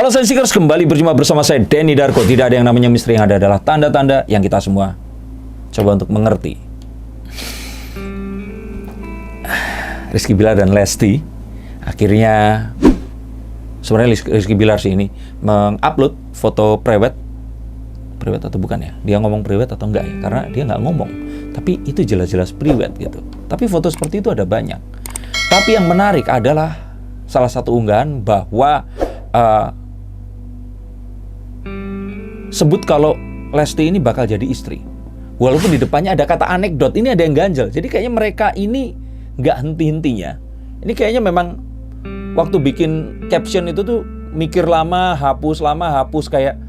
Halo Sensikers, kembali berjumpa bersama saya Denny Darko. Tidak ada yang namanya misteri, yang ada adalah tanda-tanda yang kita semua coba untuk mengerti. Rizky Bilar dan Lesti akhirnya, sebenarnya Rizky Bilar sih ini mengupload foto private atau bukan ya? Dia ngomong private atau enggak ya? Karena dia nggak ngomong, tapi itu jelas-jelas private gitu. Tapi foto seperti itu ada banyak. Tapi yang menarik adalah salah satu unggahan bahwa sebut kalau Lesti ini bakal jadi istri. Walaupun di depannya ada kata anekdot, ini ada yang ganjel. Jadi kayaknya mereka ini nggak henti-hentinya. Ini kayaknya memang waktu bikin caption itu tuh mikir lama, hapus kayak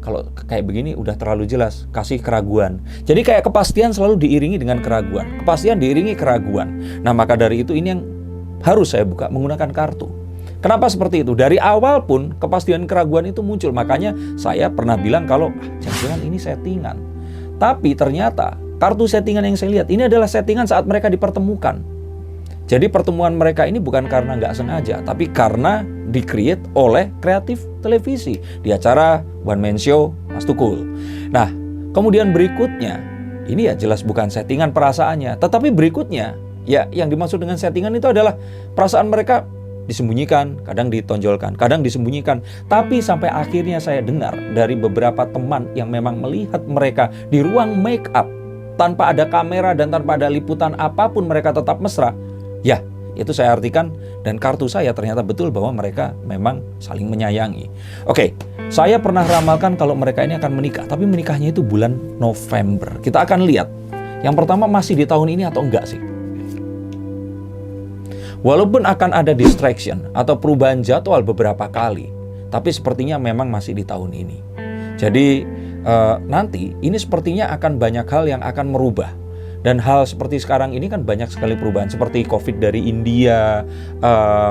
kalau kayak begini udah terlalu jelas, kasih keraguan. Jadi kayak kepastian selalu diiringi dengan keraguan. Kepastian diiringi keraguan. Nah, maka dari itu ini yang harus saya buka menggunakan kartu. Kenapa seperti itu? Dari awal pun kepastian keraguan itu muncul. Makanya saya pernah bilang kalau jangan-jangan ini settingan. Tapi ternyata kartu settingan yang saya lihat ini adalah settingan saat mereka dipertemukan. Jadi pertemuan mereka ini bukan karena nggak sengaja, tapi karena di-create oleh kreatif televisi di acara One Man Show Mas Tukul. Nah, kemudian berikutnya, ini ya jelas bukan settingan perasaannya, tetapi berikutnya, ya yang dimaksud dengan settingan itu adalah perasaan mereka disembunyikan, kadang ditonjolkan, kadang disembunyikan. Tapi sampai akhirnya saya dengar dari beberapa teman yang memang melihat mereka di ruang make up, tanpa ada kamera dan tanpa ada liputan apapun mereka tetap mesra. Ya, itu saya artikan dan kartu saya ternyata betul bahwa mereka memang saling menyayangi. Oke, saya pernah ramalkan kalau mereka ini akan menikah, tapi menikahnya itu bulan November. Kita akan lihat. Yang pertama, masih di tahun ini atau enggak sih? Walaupun akan ada distraction atau perubahan jadwal beberapa kali, tapi sepertinya memang masih di tahun ini. Jadi nanti ini sepertinya akan banyak hal yang akan merubah. Dan hal seperti sekarang ini kan banyak sekali perubahan. Seperti COVID dari India,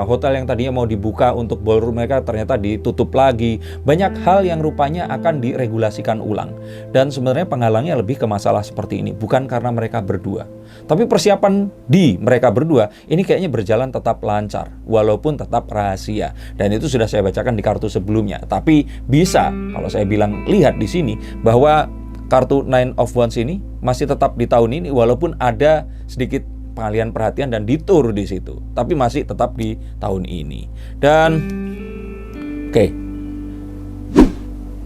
hotel yang tadinya mau dibuka untuk ballroom mereka ternyata ditutup lagi. Banyak hal yang rupanya akan diregulasikan ulang. Dan sebenarnya penghalangnya lebih ke masalah seperti ini. Bukan karena mereka berdua. Tapi persiapan di mereka berdua ini kayaknya berjalan tetap lancar. Walaupun tetap rahasia. Dan itu sudah saya bacakan di kartu sebelumnya. Tapi bisa, kalau saya bilang lihat di sini, bahwa kartu Nine of Wands ini masih tetap di tahun ini walaupun ada sedikit pengalihan perhatian dan detour di situ, tapi masih tetap di tahun ini. Dan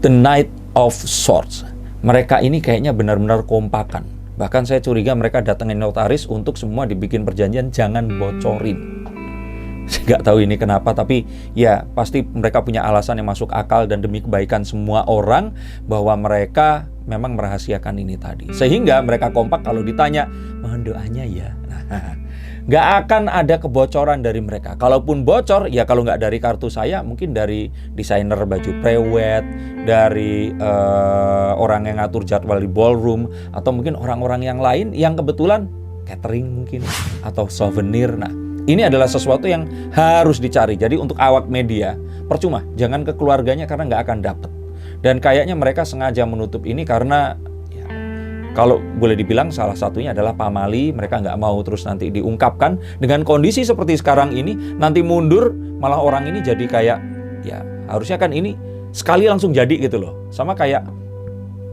The Knight of Swords. Mereka ini kayaknya benar-benar kompakan. Bahkan saya curiga mereka datangin notaris untuk semua dibikin perjanjian jangan bocorin. Saya nggak tahu ini kenapa, tapi ya pasti mereka punya alasan yang masuk akal dan demi kebaikan semua orang bahwa mereka memang merahasiakan ini tadi. Sehingga mereka kompak kalau ditanya, mohon doanya ya. Nggak akan ada kebocoran dari mereka. Kalaupun bocor, ya kalau nggak dari kartu saya, mungkin dari desainer baju prewed, dari orang yang ngatur jadwal di ballroom, atau mungkin orang-orang yang lain yang kebetulan catering mungkin, atau souvenir. Nah, ini adalah sesuatu yang harus dicari. Jadi untuk awak media, percuma. Jangan ke keluarganya karena nggak akan dapet. Dan kayaknya mereka sengaja menutup ini karena, ya, kalau boleh dibilang salah satunya adalah pamali. Mereka nggak mau terus nanti diungkapkan. Dengan kondisi seperti sekarang ini, nanti mundur, malah orang ini jadi kayak, ya harusnya kan ini sekali langsung jadi gitu loh. Sama kayak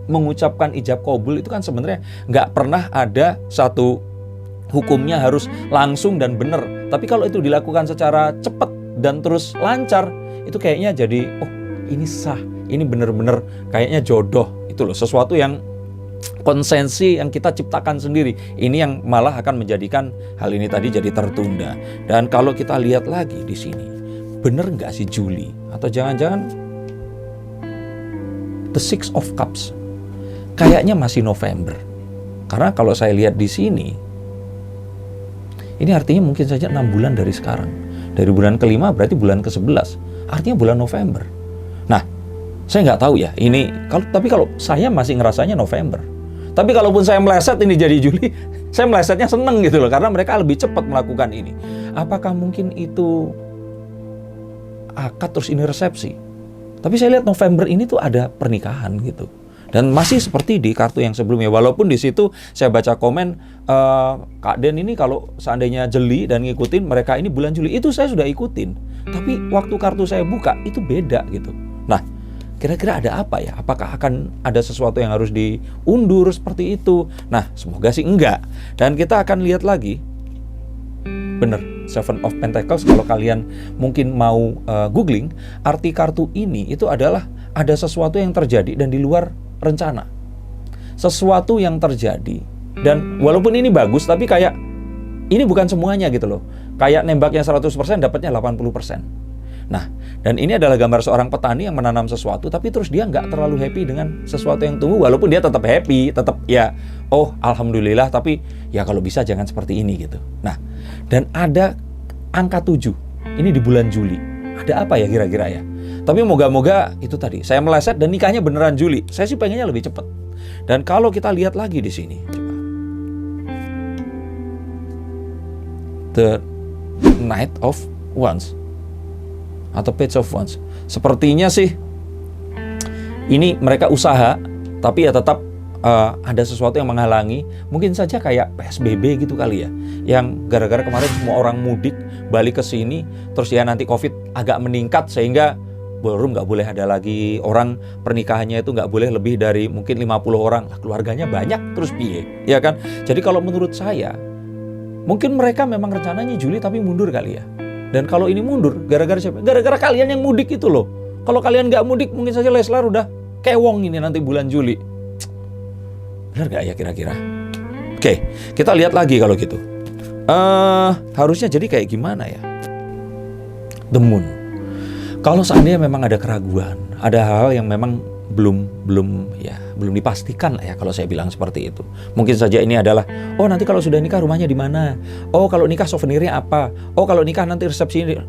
mengucapkan ijab kabul itu kan sebenarnya nggak pernah ada satu hukumnya harus langsung dan benar. Tapi kalau itu dilakukan secara cepat dan terus lancar, itu kayaknya jadi, oh ini sah, ini benar-benar kayaknya jodoh. Itu loh, sesuatu yang konsensi yang kita ciptakan sendiri. Ini yang malah akan menjadikan hal ini tadi jadi tertunda. Dan kalau kita lihat lagi di sini, benar nggak sih Juli? Atau jangan-jangan The Six of Cups? Kayaknya masih November. Karena kalau saya lihat di sini, ini artinya mungkin saja 6 bulan dari sekarang. Dari bulan ke-5 berarti bulan ke-11. Artinya bulan November. Nah, saya nggak tahu ya. Tapi kalau saya masih ngerasanya November. Tapi kalaupun saya meleset ini jadi Juli, saya melesetnya seneng gitu loh. Karena mereka lebih cepat melakukan ini. Apakah mungkin itu akad terus ini resepsi? Tapi saya lihat November ini tuh ada pernikahan gitu. Dan masih seperti di kartu yang sebelumnya. Walaupun di situ saya baca komen, Kak Den ini kalau seandainya jeli dan ngikutin mereka ini bulan Juli, itu saya sudah ikutin. Tapi waktu kartu saya buka, itu beda gitu. Nah, kira-kira ada apa ya? Apakah akan ada sesuatu yang harus diundur seperti itu? Nah, semoga sih enggak. Dan kita akan lihat lagi. Bener, Seven of Pentacles, kalau kalian mungkin mau googling, arti kartu ini itu adalah ada sesuatu yang terjadi dan di luar rencana. Sesuatu yang terjadi. Dan walaupun ini bagus, tapi kayak ini bukan semuanya gitu loh. Kayak nembaknya 100%, dapatnya 80%. Nah, dan ini adalah gambar seorang petani yang menanam sesuatu, tapi terus dia nggak terlalu happy dengan sesuatu yang tumbuh, walaupun dia tetap happy, tetap ya, oh alhamdulillah, tapi ya kalau bisa jangan seperti ini gitu. Nah, dan ada angka 7, ini di bulan Juli. Ada apa ya kira-kira ya? Tapi moga-moga itu tadi, saya meleset dan nikahnya beneran Juli. Saya sih pengennya lebih cepat. Dan kalau kita lihat lagi di sini, coba. The Knight of Wands atau Page of Wands. Sepertinya sih ini mereka usaha, tapi ya tetap ada sesuatu yang menghalangi. Mungkin saja kayak PSBB gitu kali ya, yang gara-gara kemarin semua orang mudik balik ke sini, terus ya nanti COVID agak meningkat sehingga ballroom nggak boleh ada lagi, orang pernikahannya itu nggak boleh lebih dari mungkin 50 orang. Lah, keluarganya banyak, terus piye, ya kan? Jadi kalau menurut saya, mungkin mereka memang rencananya Juli tapi mundur kali ya. Dan kalau ini mundur, gara-gara siapa? Gara-gara kalian yang mudik itu loh. Kalau kalian nggak mudik, mungkin saja Leslar udah kewong ini nanti bulan Juli. Benar nggak ya kira-kira? Oke, kita lihat lagi kalau gitu. Harusnya jadi kayak gimana ya? The Moon. Kalau seandainya memang ada keraguan, ada hal yang memang belum dipastikan lah ya kalau saya bilang seperti itu. Mungkin saja ini adalah, oh nanti kalau sudah nikah rumahnya di mana? Oh kalau nikah souvenirnya apa? Oh kalau nikah nanti resepsi ini.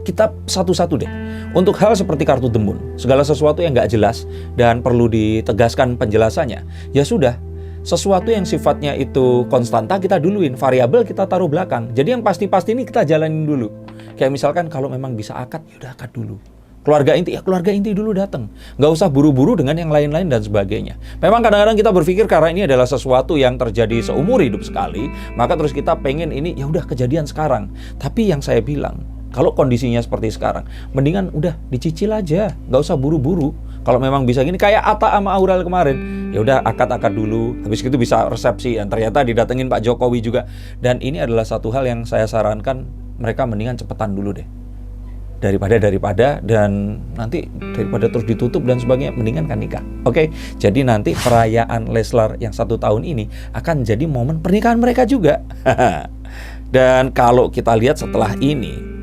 Kita satu-satu deh. Untuk hal seperti kartu The Moon, segala sesuatu yang nggak jelas dan perlu ditegaskan penjelasannya, ya sudah. Sesuatu yang sifatnya itu konstanta kita duluin, variabel kita taruh belakang. Jadi yang pasti-pasti ini kita jalanin dulu. Kayak misalkan kalau memang bisa akad, ya udah akad dulu. Keluarga inti dulu datang. Nggak usah buru-buru dengan yang lain-lain dan sebagainya. Memang kadang-kadang kita berpikir karena ini adalah sesuatu yang terjadi seumur hidup sekali, maka terus kita pengen ini ya udah kejadian sekarang. Tapi yang saya bilang, kalau kondisinya seperti sekarang, mendingan udah dicicil aja, nggak usah buru-buru. Kalau memang bisa gini, kayak Atta sama Aurel kemarin, ya udah akad-akad dulu, habis itu bisa resepsi. Dan ternyata didatengin Pak Jokowi juga. Dan ini adalah satu hal yang saya sarankan, mereka mendingan cepetan dulu deh. Daripada dan nanti daripada terus ditutup dan sebagainya, mendingan kan nikah. Oke, jadi nanti perayaan Leslar yang 1 tahun ini akan jadi momen pernikahan mereka juga. Dan kalau kita lihat setelah ini,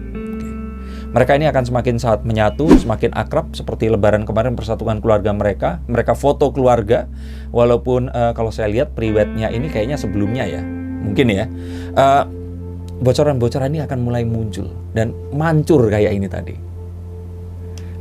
mereka ini akan semakin saat menyatu, semakin akrab seperti lebaran kemarin persatuan keluarga mereka. Mereka foto keluarga, walaupun kalau saya lihat priwetnya ini kayaknya sebelumnya ya, mungkin ya. Bocoran-bocoran ini akan mulai muncul dan mancur kayak ini tadi.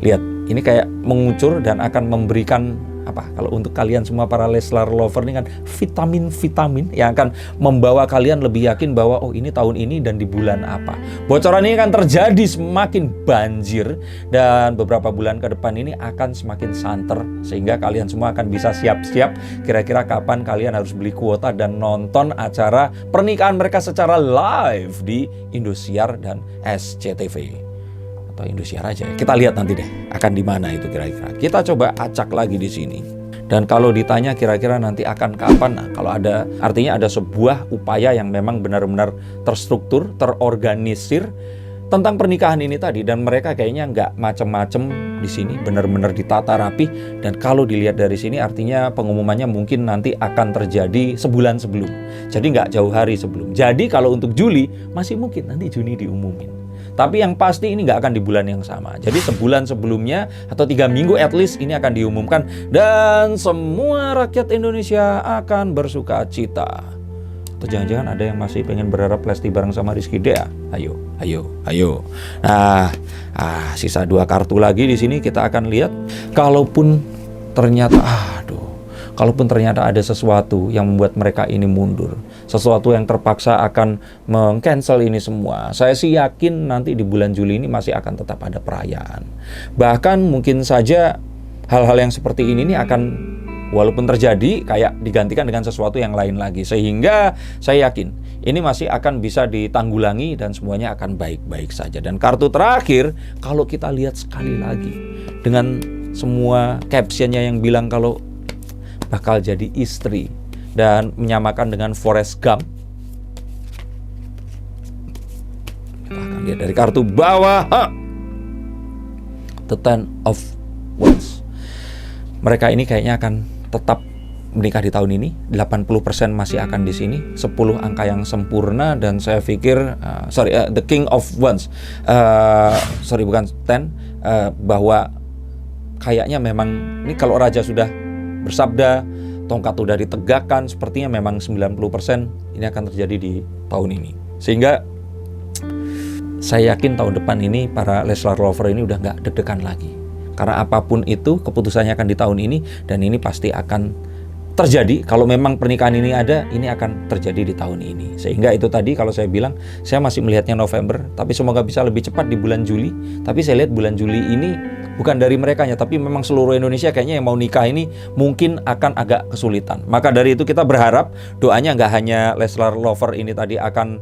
Lihat, ini kayak mengucur dan akan memberikan apa? Kalau untuk kalian semua para Leslar lover ini kan vitamin-vitamin yang akan membawa kalian lebih yakin bahwa oh ini tahun ini dan di bulan apa. Bocoran ini akan terjadi semakin banjir dan beberapa bulan ke depan ini akan semakin santer sehingga kalian semua akan bisa siap-siap kira-kira kapan kalian harus beli kuota dan nonton acara pernikahan mereka secara live di Indosiar dan SCTV. Atau Indosiar aja ya. Kita lihat nanti deh akan di mana itu kira-kira. Kita coba acak lagi di sini. Dan kalau ditanya kira-kira nanti akan kapan, nah kalau ada artinya ada sebuah upaya yang memang benar-benar terstruktur, terorganisir tentang pernikahan ini tadi, dan mereka kayaknya nggak macem-macem di sini, benar-benar ditata rapi. Dan kalau dilihat dari sini artinya pengumumannya mungkin nanti akan terjadi sebulan sebelum. Jadi nggak jauh hari sebelum. Jadi kalau untuk Juli masih mungkin nanti Juni diumumin. Tapi yang pasti ini nggak akan di bulan yang sama. Jadi sebulan sebelumnya atau 3 minggu at least ini akan diumumkan. Dan semua rakyat Indonesia akan bersuka cita. Atau jangan-jangan ada yang masih pengen berharap Lesti bareng sama Rizky Dea. Ayo. Nah, sisa 2 kartu lagi di sini kita akan lihat. Kalaupun ternyata ada sesuatu yang membuat mereka ini mundur, sesuatu yang terpaksa akan meng-cancel ini semua, saya sih yakin nanti di bulan Juli ini masih akan tetap ada perayaan. Bahkan mungkin saja hal-hal yang seperti ini akan walaupun terjadi kayak digantikan dengan sesuatu yang lain lagi. Sehingga saya yakin ini masih akan bisa ditanggulangi dan semuanya akan baik-baik saja. Dan kartu terakhir, kalau kita lihat sekali lagi dengan semua captionnya yang bilang kalau bakal jadi istri dan menyamakan dengan Forrest Gump. Kita akan lihat dari kartu bawah, The Ten of Wands. Mereka ini kayaknya akan tetap menikah di tahun ini. 80% masih akan di sini. 10 angka yang sempurna. Dan saya pikir The King of Wands, bukan 10, bahwa kayaknya memang ini kalau raja sudah bersabda, tongkat sudah ditegakkan, sepertinya memang 90% ini akan terjadi di tahun ini. Sehingga saya yakin tahun depan ini para Leslar lover ini udah nggak deg-degan lagi. Karena apapun itu keputusannya akan di tahun ini, dan ini pasti akan terjadi. Kalau memang pernikahan ini ada, ini akan terjadi di tahun ini. Sehingga itu tadi kalau saya bilang, saya masih melihatnya November, tapi semoga bisa lebih cepat di bulan Juli. Tapi saya lihat bulan Juli ini bukan dari merekanya, tapi memang seluruh Indonesia kayaknya yang mau nikah ini mungkin akan agak kesulitan. Maka dari itu kita berharap doanya nggak hanya Leslar lover ini tadi akan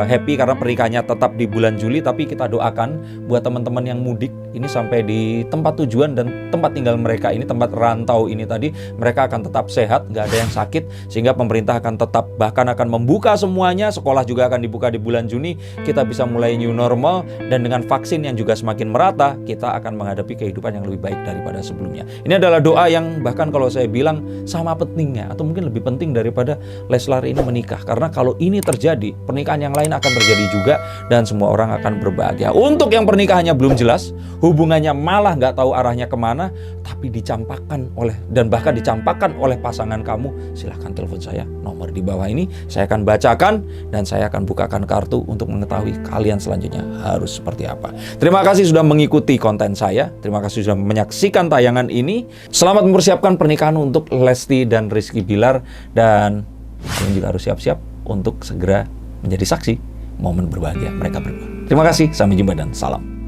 happy karena pernikahannya tetap di bulan Juli, tapi kita doakan buat teman-teman yang mudik ini sampai di tempat tujuan dan tempat tinggal mereka ini, tempat rantau ini tadi, mereka akan tetap sehat, nggak ada yang sakit, sehingga pemerintah akan tetap bahkan akan membuka semuanya, sekolah juga akan dibuka di bulan Juni, kita bisa mulai new normal, dan dengan vaksin yang juga semakin merata, kita akan menghadapi kehidupan yang lebih baik daripada sebelumnya. Ini adalah doa yang bahkan kalau saya bilang sama pentingnya, atau mungkin lebih penting daripada Leslar ini menikah, karena kalau ini terjadi, pernikahan yang lain akan terjadi juga, dan semua orang akan berbahagia. Untuk yang pernikahannya belum jelas, hubungannya malah nggak tahu arahnya kemana, tapi dicampakkan oleh, dan bahkan dicampakkan oleh pasangan kamu, silahkan telepon saya, nomor di bawah ini, saya akan bacakan, dan saya akan bukakan kartu untuk mengetahui kalian selanjutnya harus seperti apa. Terima kasih sudah mengikuti konten saya, terima kasih sudah menyaksikan tayangan ini, selamat mempersiapkan pernikahan untuk Lesti dan Rizky Bilar, dan kalian juga harus siap-siap untuk segera menjadi saksi momen berbahagia mereka berdua. Terima kasih, sampai jumpa dan salam.